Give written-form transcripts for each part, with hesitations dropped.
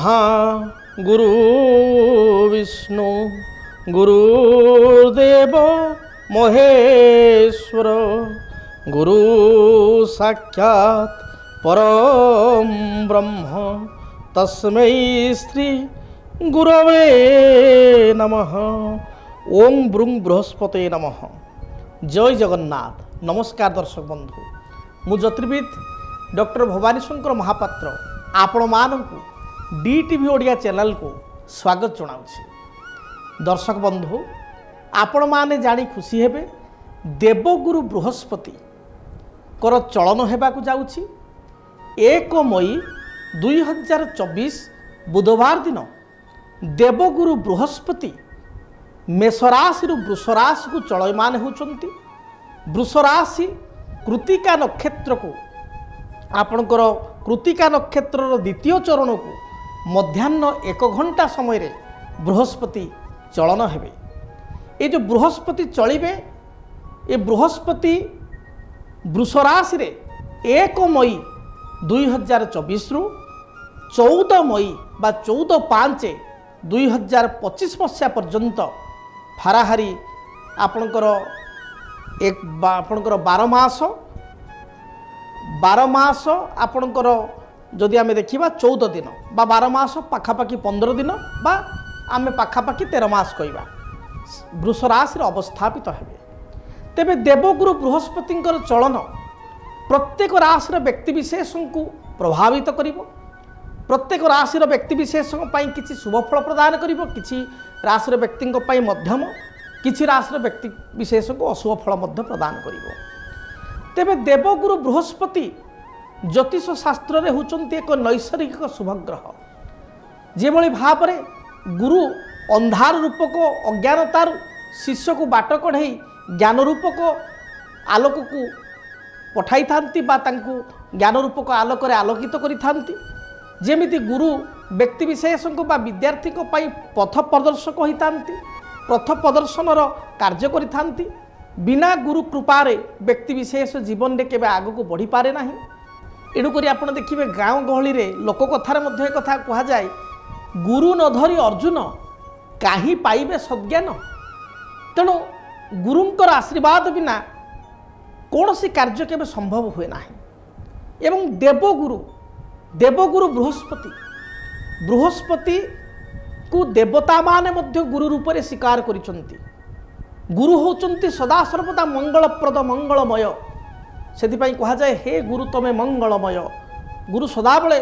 ब्रह्मा गुरु विष्णु गुरुदेव महेश्वर गुरु साक्षात् परम ब्रह्म तस्मै श्री गुरवे नमः। ओम ब्रूं बृहस्पते नमः। जय जगन्नाथ। नमस्कार दर्शक बंधु, मु ज्योतिर्विद डॉक्टर भवानी शंकर महापात्र आपण मानकु डीटीवी ओडिया चैनल को स्वागत जनाउछि। दर्शक बंधु, आपण माने जानी खुशी हेबे देवगुरु बृहस्पति कर चलन हेबाकु जाउछि। 1 मई 2024 बुधवार दिन देवगुरु बृहस्पति मेषराशि वृष राशि को चलयमान होउछंती। वृष राशि कृतिका नक्षत्र को आपणकर कृतिका नक्षत्र द्वितीय चरण को मध्याह्न 1 घंटा समय रे बृहस्पति चलन हेबे। ये जो बृहस्पति चलिबे, ये बृहस्पति वृष राशि रे 1 मई 2024 रु 14 मई बा 14/5/2025 मसीहा पर्यंत फाराहारी आपणकर आपणकर 12 मास आपणकर जदि आमे देखिबा 14 दिन बा 12 मास पाखापाखि 15 दिन बा आमे पाखापाखि 13 मास कहिबा वृष राशि अवस्थापित हेबे। तेबे देवगुरु बृहस्पति चलन प्रत्येक राशि व्यक्तिविशेष को प्रभावित करिवो। प्रत्येक राशि व्यक्तिविशेष किसी शुभफल प्रदान करिवो, किसी राशि व्यक्ति मध्यम, किसी राशि व्यक्ति विशेष को अशुभ फल प्रदान करिवो। तेबे देवगुरु बृहस्पति ज्योतिष शास्त्र रे होचंती एक नैसर्गिक शुभग्रह। जेभଳି भावरे गुरु अंधार रूपक अज्ञानतार शिष्य को बाट कढ़ाई ज्ञान रूपक आलोक को पठाई थांती बा तांकु ज्ञान रूपक आलोक रे आलोकित करि थांती। जेमिति गुरु व्यक्ति विशेष को बा विद्यार्थी को पाई पथ प्रदर्शक होइतांती, पथ प्रदर्शनर कार्य करि थांती। बिना गुरु कृपारे व्यक्ति विशेष जीवन रे केबे आगो को बढ़ी पारे नाही। एणुकरी आपण देखिबे गाँव गहली रे लोक कथार मध्य कथा कहा जाए, गुरु न धरी अर्जुन काहि पाइबे सज्ञान। तेणु गुरुंकर आशीर्वाद बिना कौन सी कार्य केबे संभव हुए नाही। एवं देवगुरु बृहस्पति को देवता माने मध्य गुरु रूप से स्वीकार करिसंती। गुरु होचंती सदा सर्वदा मंगलप्रद मंगलमय। सेति पई कहा जाए, हे गुरु तमे मंगलमय। गुरु सदाबले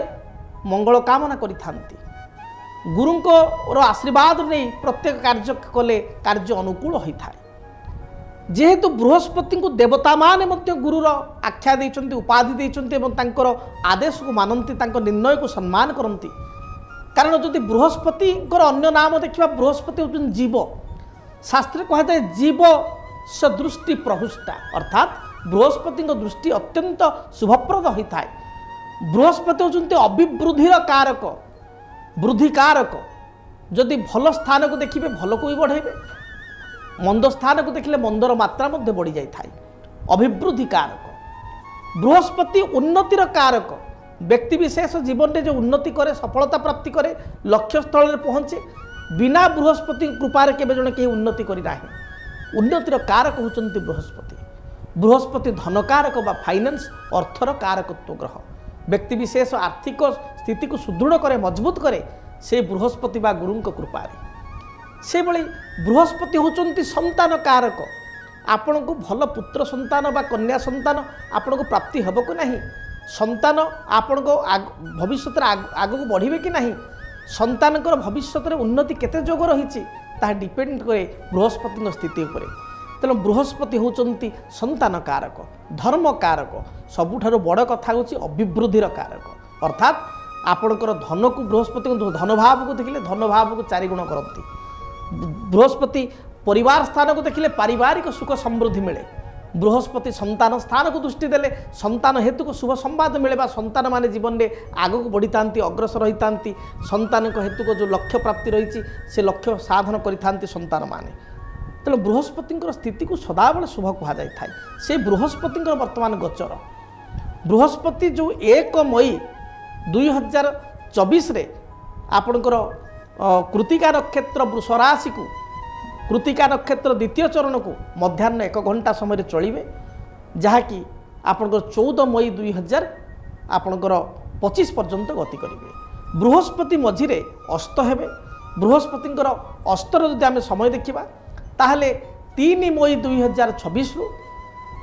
मंगल कामना करि थांती। गुरुंकर आशीर्वाद नहीं प्रत्येक कार्य कले कार्य अनुकूल होई थाए। जेहेतु बृहस्पति को देवता माने मध्य गुरुर आख्या देइचंती, उपाधि देइचंती एवं तांकर आदेश को मानती, तांकर निर्णय को सम्मान करती। कारण जदि बृहस्पति अन्य नाम देखा, बृहस्पति होचन जीव। शास्त्र कहा जाए जीव सदृष्टि प्रहुष्टा, अर्थात बृहस्पति दृष्टि अत्यंत शुभप्रद होता है। बृहस्पति होचंती अभिवृद्धिर कारक, वृद्धि कारक। जदि भल स्थान को देखिए भल को भी बढ़ेबे, मंद स्थान को देखिले मंदर मात्रा मध्य बढ़ी जाई थाई। अभिवृद्धि कारक बृहस्पति उन्नतिर कारक। व्यक्ति विशेष जीवन में जो उन्नति करे, सफलता प्राप्ति करे, लक्ष्य स्थल में पहुँचे, बिना बृहस्पति कृपार केबे जने केही उन्नति करि नाही। उन्नतिर कारक होचंती बृहस्पति। बृहस्पति धन कारक बा फाइनेंस अर्थर कारकत्व ग्रह। व्यक्ति विशेष आर्थिक स्थिति को सुदृढ़ करे, मजबूत करे, से बृहस्पति बा गुरुंक कृपारे। से भली बृहस्पति होचंती संतान कारक। आपण को भल पुत्र संतान बा कन्या संतान आपण को प्राप्ति हेबो कि नहीं, संतान आपण को भविष्य आग को बढ़िबे कि नहीं, संतान भविष्य उन्नति केते जोग रही डिपेंड करे बृहस्पति स्थिति उपरे। तेणु बृहस्पति होचंती संतान कारक, धर्म कारक। सबुठारु बड़ कथा होची अभिवृद्धिर कारक। अर्थात आपणकर धन को बृहस्पति धन भाव को देखिले धन भाव को 4 गुण करती। बृहस्पति परिवार स्थान को देखिले पारिवारिक सुख समृद्धि मिले। बृहस्पति संतान स्थान को दृष्टि देले संतान हेतु को शुभ संवाद मिले, संतान माने जीवन में आग को बढ़ी था, अग्रसर होता। संतान हेतु को जो लक्ष्य प्राप्ति रही से लक्ष्य साधन करि संतान माने। तेणु बृहस्पति स्थिति को सदाबले शुभ कह जाए। से बृहस्पति वर्तमान गोचर बृहस्पति जो 1 मई 2024 रे आपणकर कृतिका नक्षत्र वृष राशि को कृतिका नक्षत्र द्वितीय चरण को मध्याह्न 1 घंटा समय चलिए जहाँकि आपणकर 14 मई 2000 आपणकर 25 पर्यंत गति करेंगे। बृहस्पति मझिरे अस्त हेबे। बृहस्पतिंकर अस्तर जदि आम समय देखा ताहले 3 मई 2026 रु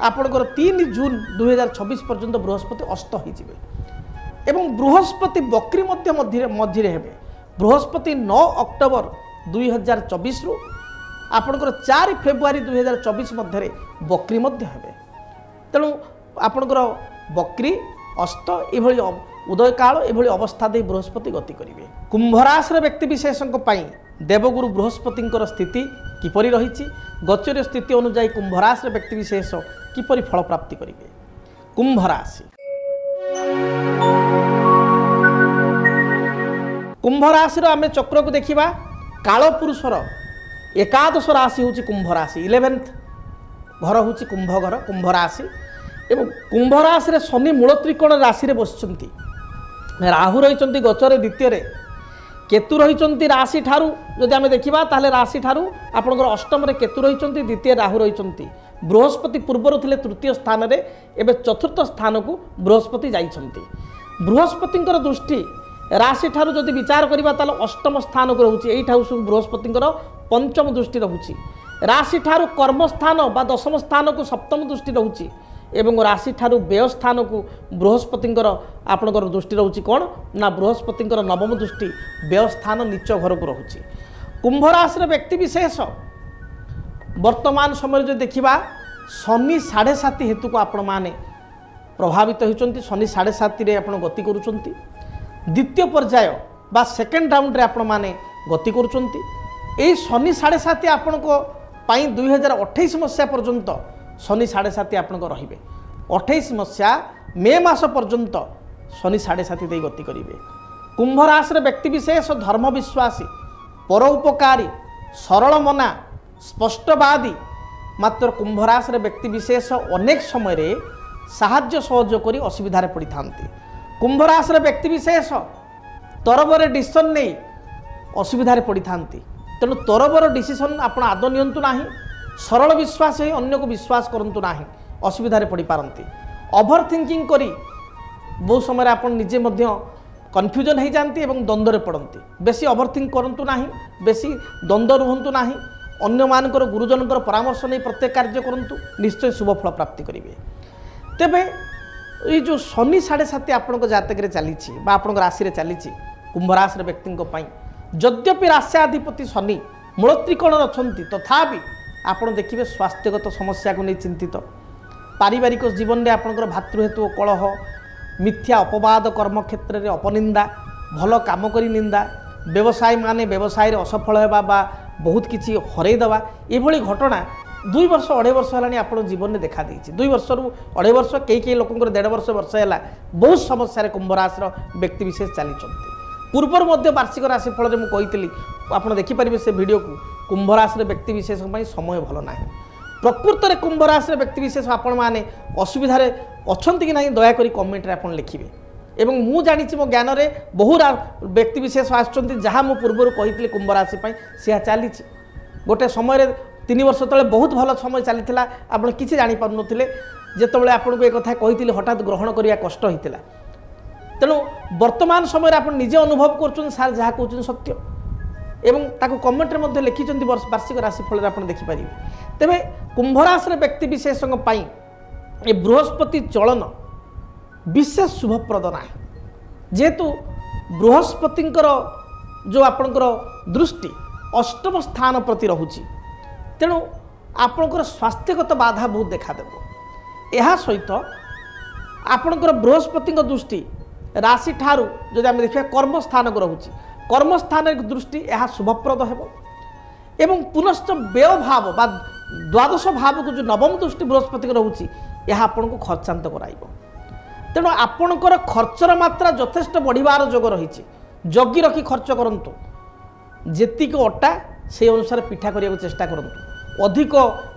आपणकर 3 जून 2026 पर्यंत बृहस्पति अस्त होइजिबे एवं बृहस्पति बक्री मझिरे हेबे। बृहस्पति 9 अक्टोबर 2024 रु आपणकर 4 फेब्रुआरी 2024 मध्य बक्री मध्य हेबे। तेणु आपणकर बक्री अस्त एभली उदय काल एभली अवस्था दे बृहस्पति गति करेंगे। कुंभ राशि व्यक्ति विशेषों देवगुरु बृहस्पति स्थिति किपरि रही गोचर स्थिति अनुजाई कुंभ राशि व्यक्ति विशेष किपरि फल प्राप्ति करेंगे। कुंभ राशि कुंभ राशि आम चक्र को देखा काल पुरुषर एकादश राशि हूँ कुंभ राशि 11th घर हूँ कुंभ घर कुंभ राशि एवं कुंभ राशि शनि मूल त्रिकोण राशि रे बसिचंती। राहु रही गोचर द्वितीय केतु रही राशि ठारू जदि आम देखा ताहले राशि ठारू आपंकर अष्टम केतु रही द्वितीय राहु रही। बृहस्पति पूर्वर थे तृतीय स्थान में एवं चतुर्थ स्थान को बृहस्पति जाइछंती। बृहस्पतिंकर दृष्टि राशि ठारू जदि विचार करबा ताले अष्टम स्थान को रहउची एई ठाऊ सब बृहस्पतिंकर पंचम दृष्टि रहउची। राशि ठारू कर्म स्थान बा दशम स्थान को सप्तम दृष्टि रहउची एवं राशि ठारू व्यय स्थान को बृहस्पतिंकर आपणकर दृष्टि रहउची कोन ना बृहस्पतिंकर नवम दृष्टि व्यय स्थान नीच घर को रहउची। कुंभ राशि व्यक्ति विशेष वर्तमान समय जो देखा शनि 7.5 हेतु को आपण माने प्रभावित होती। शनि 7.5 आप गति करुँच द्वितीय पर्याय बा सेकेंड राउंड रे आपण माने गति करुँच। यही शनि 7.5 आपण को 2028 मसीहा पर्यंत शनि 7.5 आपण रे 28 मसीहा मे मास पर्यंत शनि 7.5 दे गति करेंगे। कुंभ राशि व्यक्ति विशेष धर्म विश्वासी परोपकारी सरल मना स्पष्टवादी मात्र कुंभ राशि व्यक्ति विशेष अनेक समय रे साहाय्य सहयोग करी असुविधा पड़ी था। कुंभ राशि व्यक्ति विशेष तरबर डिसीजन नहीं असुविधा पड़ी था। तेणु तरबर डिसीजन आपण आदौ नियंतु नाही। सरल विश्वास ही अन्य को विश्वास करंतु नाही असुविधा पड़ी पारती। ओभर थिंकिंग करी बहुत समय आप निजे कन्फ्यूजन हो जाती और द्वंद्व पड़ती। बेसी ओभर थिंक करंतु नाही बेसी द्वंद्व रुहंतु नाही। अन्य मानकर गुरुजनकर परामर्श नहीं प्रत्येक कार्य करंतु निश्चय शुभ फल प्राप्ति करेंगे। तेबे ये जो शनि 7.5 आपण जातक चली आपण राशि चली कुंभ राशि व्यक्ति यद्यपि राष्ट्राधिपति शनि मूल त्रिकोण अच्छा तथापि आपण देखिए स्वास्थ्यगत समस्या को नहीं चिंतित। पारिवारिक जीवन में आपंकर भातृहेतु कलह मिथ्या अपवाद कर्म क्षेत्र में अपनिंदा भल काम करी निंदा व्यवसाय माने व्यवसाय असफल होगा बा बहुत किसी हरईदेवा ये घटना 2 वर्ष 2.5 वर्ष है आप जीवन में देखा देती। 2 वर्ष रु 2.5 वर्ष कई लोक 1.5 वर्ष है बहुत समस्या कुंभ राशि व्यक्ति विशेष चली पूर्वर मध्य वार्षिक राशिफल में मुझे आप देखिपारे से वीडियो को कुंभ राशि व्यक्ति विशेष समय भल ना। प्रकृत में कुंभ राशि व्यक्ति विशेष आपण मैंने असुविधा अच्छा कि ना दयाकोरी कमेंट आप लिखे। एवं मु जानी मो ज्ञान में बहु व्यक्ति विशेष आसहा मु पूर्वर कही कुंभ राशि सी चली गोटे समय 3 वर्ष तले बहुत भल समय चली आप किसी जापार नुले जिते आपको एक कथा कही हठात ग्रहण करने कष्ट होता। तेणु वर्तमान समय आप निजे अनुभव कर सार जहाँ कहते सत्य एवं ताको कमेंट में लिखिं वार्षिक राशिफल आप देखिपारे। तेरे कुंभ राशि व्यक्ति विशेष ये बृहस्पति चलन विशेष शुभप्रद ना जेहेतु बृहस्पतिंकर जो आपणकर दृष्टि अष्टम स्थान प्रति रहुची तेणु आपणकर स्वास्थ्यगत बाधा बहुत देखादेव। यह सहित आपणकर बृहस्पति दृष्टि राशि ठारू जदि आम देखिए कर्म स्थान को रहुची कर्म स्थान दृष्टि यह शुभप्रद हेब एवं पुनश्च व्यय भाव बा द्वादश भाव को जो नवम दृष्टि बृहस्पति रहुची यह आपन को खर्चांत कराइब। तेणु आपणकर खर्चर मात्रा यथेष्ट बढ़िबार जोग रही जगी रखी खर्च करंतु जेतिक अटा से अनुसार पिठा करने चेष्टा करंतु। अधिक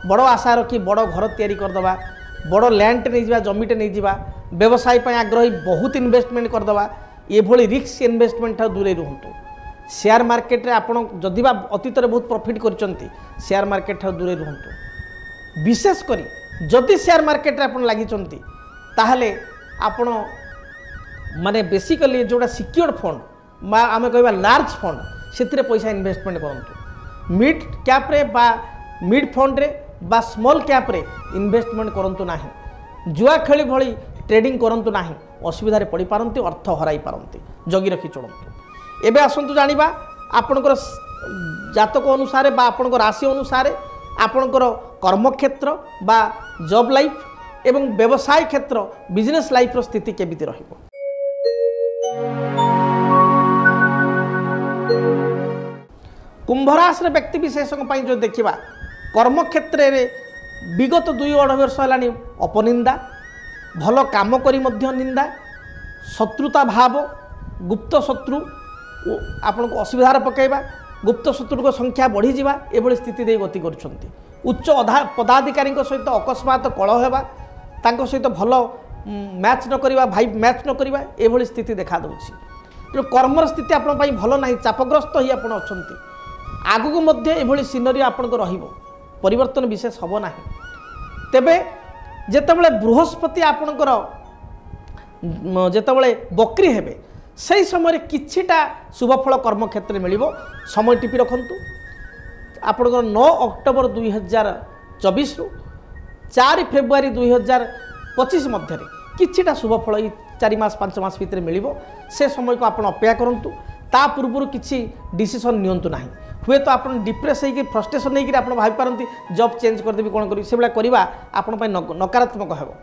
बड़ आशा रखी बड़ घर तैयारी करदबा बड़ लैंड नहीं जावा जमीटे नहीं जावा व्यवसाय आग्रही बहुत इन्वेस्टमेंट करदबा ये रिस्क इन्वेस्टमेंट दूरे रुहतु। शेयर मार्केट रे आपण जदि बा अतीत बहुत प्रॉफिट करचंती शेयर मार्केट ठार दूरे रुहंतु विशेष करी जदि शेयर मार्केट रे आपण लागि चंती ताहले आपण माने बेसिकली जोड़ा सिक्योर्ड फंड बा आमे कहबा लार्ज फंड सेतिरे पैसा इन्वेस्टमेंट करंतु मिड कैप रे बा मिड फंड रे बा स्मॉल कैप रे इन्वेस्टमेंट करंतु नाही जुआ खेली भली ट्रेडिंग करंतु नाही असुविधा रे पड़ी पारंती अर्थ हराई पारंती जगी रखी चलंतु एबे आसंतु जानिबा आपनकर जातक अनुसार बा आपनकर राशि अनुसार आपनकर कर्म क्षेत्र बा जॉब लाइफ एवं व्यवसाय क्षेत्र बिजनेस लाइफ रो स्थिति केबिति रहिबो। कुंभ राशि व्यक्ति विशेष जो देखा कर्म क्षेत्र में विगत 2-2.5 वर्ष है अपनिंदा भल काम करी मध्य निंदा शत्रुता भाव गुप्त शत्रु आपन को असुविधार पकईवा गुप्त शत्रु संख्या बढ़ी जावा एभली स्थिति दे गति कर उच्च पदाधिकारी सहित अकस्मात कलह होगा तांको सहित भल मैच न करिवा भाई मैच न करिवा एभली स्थिति देखा दउछि तेणु कर्मर स्थिति आपण पई भल नाही चापग्रस्त ही आपण अछंती आगु मध्य एभली सिनरी आपण को रहिबो परिवर्तन विशेष हबो नाही तेबे जेतेबेले बृहस्पति आपणकर जेतेबेले बकरी हेबे सही समय किछिटा शुभफल कर्म क्षेत्र में मिलिबो समय टिपि रखंतु आपणकर 9 अक्टोबर 2024 रु 4 फेब्रुआरी 2025 मध्य किछिटा शुभफल 4 मास 5 मास भितर मिलिबो से समय को आपण अपेक्षा करंतु ता पूर्व किछि डिसीजन नियंतु नाही हुए तो आप डिप्रेस होकर फ्रस्ट्रेशन नहीं आप भाई पारती जॉब चेंज करदेवी कौन करी से भाया करवा आपण नकारात्मक हो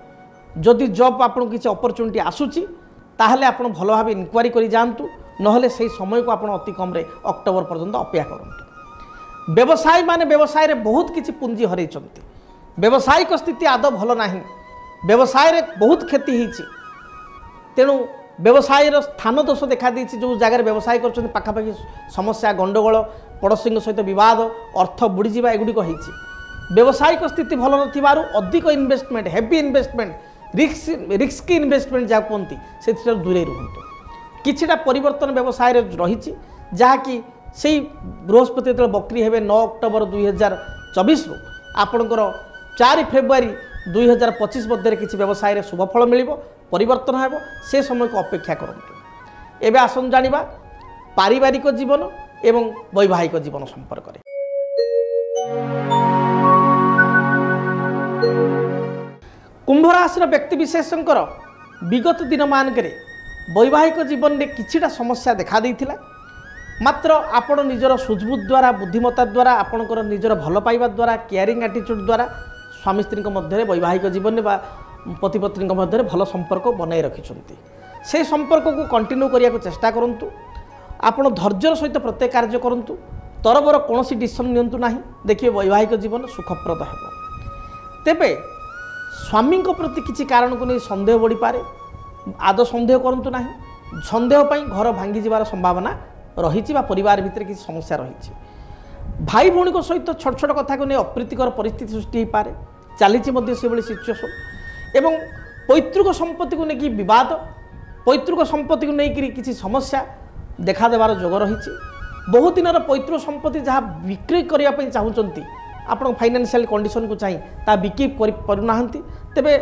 जदि जॉब आपको किसी अपरच्युनिटी आसूची ताहले आप भल भाव इनक्वारी कर जातु ना से समय को आप अति कम अक्टोबर पर्यंत अपेक्षा करूँ व्यवसायी माने व्यवसाय रे बहुत किसी पुंजी हर व्यावसायिक स्थिति आदौ भल ना व्यवसाय रे बहुत क्षति होती तेणु व्यवसाय स्थान दोष देखा देती जो जगह व्यवसाय कर पाखापाखि समस्या गंडगोल पड़ोशी सहित बद अर्थ बुड़ीजा एगुड़िक होती व्यावसायिक स्थिति भल न अधिक investment heavy investment risk investment जहाँ कहती से दूरे रुहतु किछिटा परिवर्तन व्यवसाय रही जहाँकि से बृहस्पति जो बकरी हे 9 अक्टोबर 2024 रु आपणकर 4 फेब्रुआरी 2025 मध्य किसी व्यवसाय शुभफल मिल परिवर्तन हो से समय को अपेक्षा करंतु एबे आसन जानिबा पारिवारिक जीवन एवं वैवाहिक जीवन संपर्क में कुंभ राशि व्यक्ति विशेषकर विगत दिन मानक वैवाहिक जीवन में किछिटा समस्या देखा देइथिला मात्र आपण निजर सूझबुझ द्वारा बुद्धिमत्ता द्वारा आपणकर निजर भल पाइबा द्वारा केयरिंग एटीट्यूड द्वारा स्वामी स्त्री मध्य वैवाहिक जीवन में पति पत्नी मध्य भल संपर्क बनाई रखिंट से संपर्क को कंटिन्यू करने को चेष्टा करूँ आपण धैर्यर सहित प्रत्येक कार्य करूँ तरबर कौन डिसीजन नियंतु ना देखिए वैवाहिक जीवन सुखप्रद हो तेबे स्वामी प्रति किसी कारण को नहीं संदेह बढ़ी पारे आदौ संदेह करूँ ना संदेह पर घर भांगी जीवार संभावना रही परिवार भितर किसी समस्या रही भाई भौणी सहित छोट छोट कथा को नहीं अप्रीतिकर परिस्थिति सृष्टि हो पारे चली से सिचुएसन एवं पैतृक संपत्ति को लेकिन बद पैतृक संपत्ति को लेकिन किसी समस्या देखा देवार जोग रही बहुत दिन पैतृक संपत्ति जहाँ बिक्री करने चाहूँगी आप फाइनेंशियल कंडीशन को चाहिए ता बिक्री करना तेरे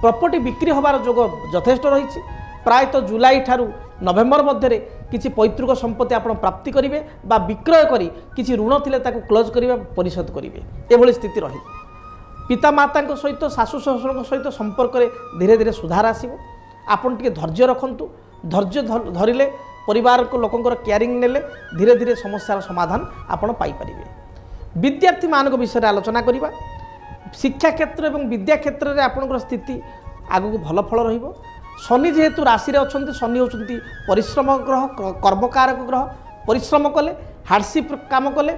प्रॉपर्टी बिक्री होबार जोग यथेष्ट रही प्रायतः जुलाई ठारू नवेम्बर मध्य किसी पैतृक संपत्ति आप प्राप्ति करेंगे विक्रय करी किसी ऋण थिले ताकू क्लोज करेंगे परिशोध करेंगे एभली स्थिति रही पिता माता सहित शाशु शशुर सहित संपर्क में धीरे धीरे सुधार आसो आपन टे धैर्य रखंतु धैर्य धरिले परिवार को लोकंकर केयरिंग नेले धीरे धीरे समस्यार समाधान आपन पाई परिबे विद्यार्थी मान विषय आलोचना करवा शिक्षा क्षेत्र और विद्या क्षेत्र में आपंकर स्थिति आगू को भल फल रहिबो शनि जेहेतु राशि रे अछंती शनि होचंती परिश्रम ग्रह कर्मकारक ग्रह परिश्रम कले हार्डशिप काम कले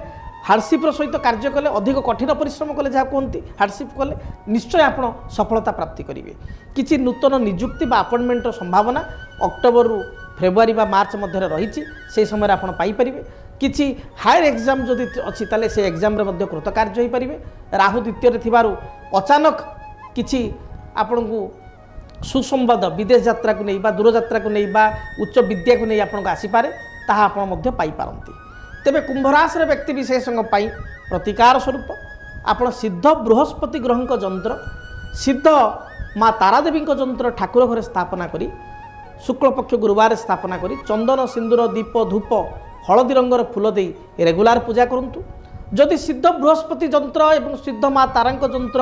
हार्डशिप सहित कार्य कले अधिक कठिन परिश्रम कले जहाँ कहती हार्डशिप कले निश्चय आप सफलता प्राप्ति करेंगे किसी नूतन निजुक्ति बा अपॉइंटमेंट संभावना अक्टोबर रु फेब्रुआरी बा मार्च मध्य रही से समय आप पाइपर किसी हायर एग्जाम जदि अच्छी ताले से एग्जाम रे मध्य कृतकार्य हो पारे राहु द्वितीय थिबारु अचानक किसी आपण को सुसंवाद विदेश यात्रा को नहीं बा दूर यात्रा को नहीं बा उच्च विद्या को नहीं आपको आसीपारे ତାହା ଆପଣ ମଧ୍ୟ ପାଇପାରନ୍ତି। ତେବେ କୁମ୍ଭ ରାଶିର ବ୍ୟକ୍ତି ବିଶେଷଙ୍କ ପାଇଁ ପ୍ରତିକାର ସ୍ୱରୂପ ଆପଣ ସିଦ୍ଧ ବୃହସ୍ପତି ଗ୍ରହଙ୍କ ଯନ୍ତ୍ର, ସିଦ୍ଧ ମା ତାରାଦେବୀଙ୍କ ଯନ୍ତ୍ର ଠାକୁର ଘରେ ସ୍ଥାପନା କରି ଶୁକ୍ଳପକ୍ଷ ଗୁରୁବାର ସ୍ଥାପନା କରି ଚନ୍ଦନ ସିନ୍ଦୁର ଦୀପ ଧୂପ ହଳଦୀ ରଙ୍ଗର ଫୁଲ ଦେଇ ରେଗୁଲାର ପୂଜା କରନ୍ତୁ। ଯଦି ସିଦ୍ଧ ବୃହସ୍ପତି ଯନ୍ତ୍ର ଏବଂ ସିଦ୍ଧ ମା ତାରାଙ୍କ ଯନ୍ତ୍ର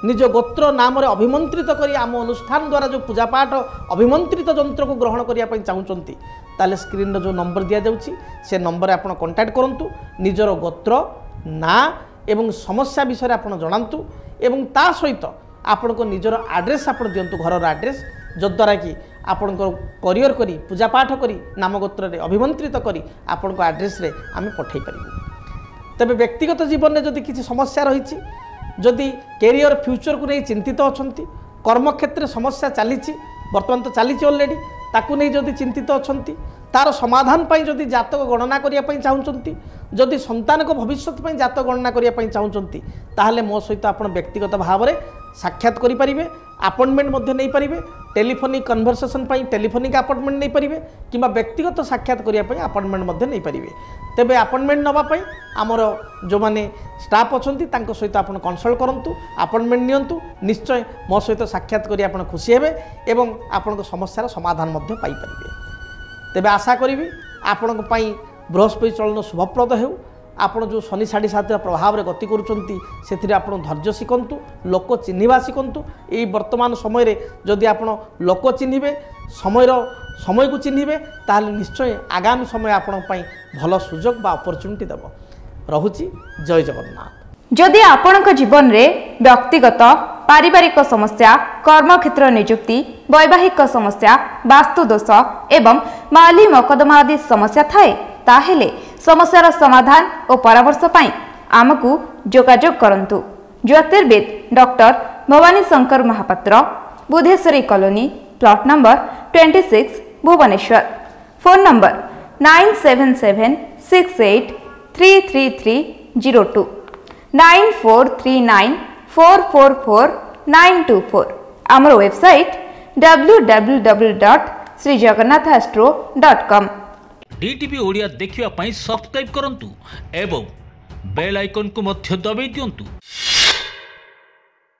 ନିଜ ଗୋତ୍ର ନାମରେ ଅଭିମନ୍ତ୍ରିତ କରି ଆମ ଅନୁଷ୍ଠାନ ଦ୍ୱାରା ଯେଉଁ ପୂଜାପାଠ ଅଭିମନ୍ତ୍ରିତ ଯନ୍ତ୍ରକୁ ଗ୍ରହଣ କରିବା ପାଇଁ ଚାହୁଁଛନ୍ତି ତାହେଲେ ସ୍କ୍ରିନ୍ର ଯେଉଁ ନମ୍ବର ଦିଆଯାଉଛି ସେ ନମ୍ବରରେ ଆପଣ କଣ୍ଟାକ୍ଟ କରନ୍ତୁ। ନିଜର ଗୋତ୍ର ନାଁ ଏବଂ ସମସ୍ୟା ବିଷୟରେ ଆପଣ ଜଣାନ୍ତୁ ଏବଂ ତା ସହିତ ଆପଣଙ୍କ ନିଜର ଆଡ୍ରେସ୍ ଆପଣ ଦିଅନ୍ତୁ, ଘରର ଆଡ୍ରେସ୍, ଯଦ୍ୱାରା କି ଆପଣଙ୍କର କୋରିଅର କରି ପୂଜାପାଠ କରି ନାମଗୋତ୍ରରେ ଅଭିମନ୍ତ୍ରିତ କରି ଆପଣଙ୍କ ଆଡ୍ରେସ୍ରେ ଆମେ ପଠାଇ ପାରିବୁ। ତେବେ ବ୍ୟକ୍ତିଗତ ଜୀବନରେ ଯଦି କିଛି ସମସ୍ୟା ରହିଛି, ଯଦି କ୍ୟାରିୟର ଫ୍ୟୁଚରକୁ ନେଇ ଚିନ୍ତିତ ଅଛନ୍ତି, କର୍ମକ୍ଷେତ୍ରରେ ସମସ୍ୟା ଚାଲିଛି, ବର୍ତ୍ତମାନ ତ ଚାଲିଛି ଅଲରେଡ଼ି, ତାକୁ ନେଇ ଯଦି ଚିନ୍ତିତ ଅଛନ୍ତି, ତାର ସମାଧାନ ପାଇଁ ଯଦି ଜାତକ ଗଣନା କରିବା ପାଇଁ ଚାହୁଁଛନ୍ତି, ଯଦି ସନ୍ତାନଙ୍କ ଭବିଷ୍ୟତ ପାଇଁ ଜାତକ ଗଣନା କରିବା ପାଇଁ ଚାହୁଁଛନ୍ତି, ତାହେଲେ ମୋ ସହିତ ଆପଣ ବ୍ୟକ୍ତିଗତ ଭାବରେ ସାକ୍ଷାତ କରିପାରିବେ, ଆପଏଣ୍ଟମେଣ୍ଟ ମଧ୍ୟ ନେଇପାରିବେ। টেলিফোনিক কনভরসেসন পাই টেলিফোনিক আপয়েন্টমেন্ট নেই পারিবে কিংবা ব্যক্তিগত সাক্ষাৎ করিয়া পাই আপয়েন্টমেন্ট মধ্যে নেই পারিবে। তেবে আপয়েন্টমেন্ট নবা পাই আমার যে মানে স্টাফ অছন্তি তাঙ্ক সহিত আপন কনসল্ট করন্তু, আপয়েন্টমেন্ট নিয়ন্তু, নিশ্চয় মো সহিত সাক্ষাৎ করি আপন খুশি হেবে এবং আপনার সমস্যার সমাধান মধ্যে পাই পারিবে। তেবে আশা করিবি আপনার পাই বৃহস্পতি চলন শুভপ্রদ হেউ। ଆପଣ ଯେଉଁ ଶନି ଶାଢ଼ୀ ସାଥିର ପ୍ରଭାବରେ ଗତି କରୁଛନ୍ତି ସେଥିରେ ଆପଣ ଧୈର୍ଯ୍ୟ ଶିଖନ୍ତୁ, ଲୋକ ଚିହ୍ନିବା ଶିଖନ୍ତୁ। ଏଇ ବର୍ତ୍ତମାନ ସମୟରେ ଯଦି ଆପଣ ଲୋକ ଚିହ୍ନିବେ, ସମୟକୁ ଚିହ୍ନିବେ, ତାହେଲେ ନିଶ୍ଚୟ ଆଗାମୀ ସମୟ ଆପଣଙ୍କ ପାଇଁ ଭଲ ସୁଯୋଗ ବା ଅପରଚ୍ୟୁନିଟି ଦେବ। ରହୁଛି, ଜୟ ଜଗନ୍ନାଥ। ଯଦି ଆପଣଙ୍କ ଜୀବନରେ ବ୍ୟକ୍ତିଗତ ପାରିବାରିକ ସମସ୍ୟା, କର୍ମକ୍ଷେତ୍ର ନିଯୁକ୍ତି, ବୈବାହିକ ସମସ୍ୟା, ବାସ୍ତୁ ଦୋଷ ଏବଂ ମାଲି ମକଦ୍ଦମା ଆଦି ସମସ୍ୟା ଥାଏ ତାହେଲେ ସମସ୍ୟାର ସମାଧାନ ଓ ପରାମର୍ଶ ପାଇଁ ଆମକୁ ଯୋଗାଯୋଗ କରନ୍ତୁ। ଜ୍ୟୋତିର୍ବିଦ doctor Bhabani Shankar Mohapatra, Budheswari colony, plot number 26, Bhubaneswar. Phone number 9776833302 9439444924। ଆମର ୱେବସାଇଟ୍ www.srijagannathastro.com। DTV ओडिया देखिवा पाई सब्सक्राइब करंतु एवं बेल आइकन को मध्य दबाई दियंतु।